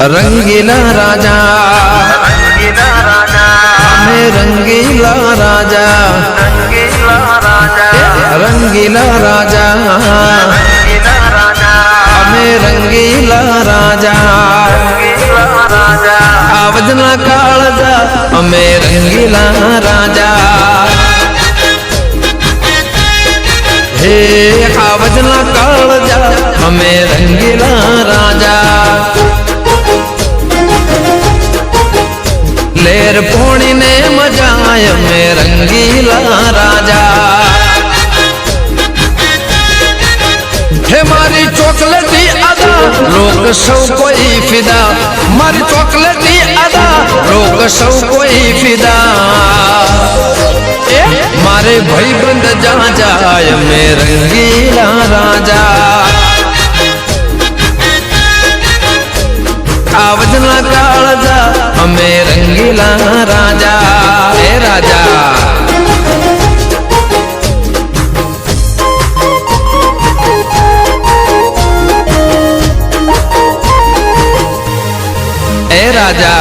रंगीला राजा हमें रंगीला राजा रंगीला राजा हमें रंगीला राजा आवजना काळजा हमें रंगीला राजा हे आवजना काळजा हमें रंगीला राजा लेर पोणी ने मजाय में रंगीला राजा हे मारी चॉकलेटी अदा लोग सौ कोई फिदा मारी चॉकलेटी अदा लोग सौ कोई फिदा मारे भाई बंद जा जाय में रंगीला राजा आवजना काळजा हमें रंगीला राजा ए राजा ए राजा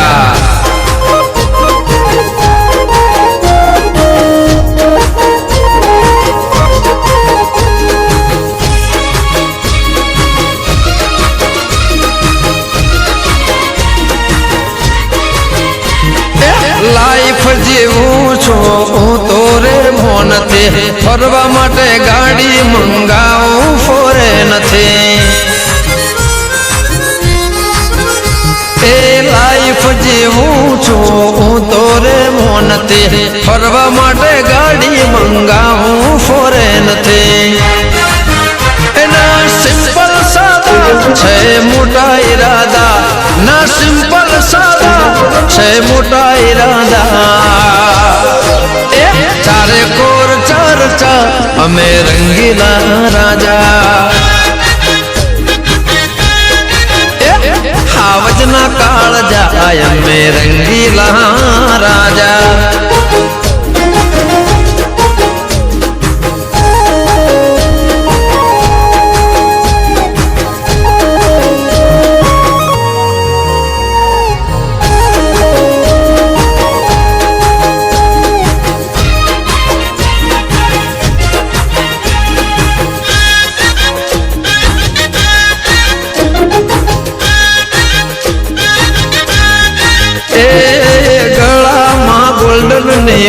लाइफ जीवू छो तोरे मोन थे फरवा माटे गाड़ी मंगाऊ फॉरेन थे ए लाइफ जीवू छो तोरे मोन थे फरवा माटे गाड़ी मंगाऊ फॉरेन थे ना सिंपल सादा छे मोटा इरादा ना सिंपल सादा छे मोटा इरादा चारे कोर चर्चा हमें रंगीला राजा आवजना काळजा हमें रंगीला राजा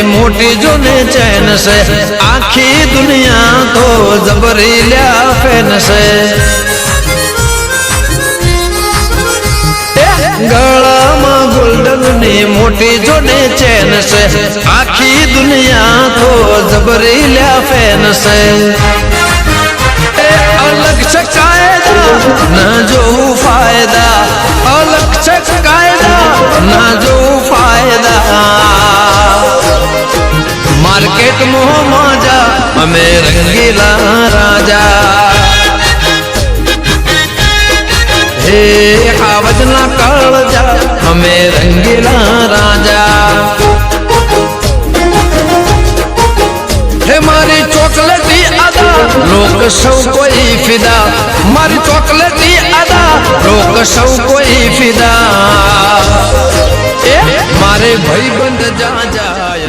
मोटी जो ने चैन से आखी दुनिया तो जबरील्या फैन से गला मां गोल्डन ने मोटी जो ने चैन से आखी दुनिया तो जबरील्या फैन से अलग से कायदा ना जो फायदा अलग से कायदा ना जो फायदा मार्केट मोह माजा हमें रंगीला राजा हे आवजना काळजा हमें रंगीला राजा हे मारी चॉकलेटी अदा लोग सौ कोई फिदा मारी चॉकलेटी अदा लोग सौ कोई फिदा मारे भाई बंद जा जाय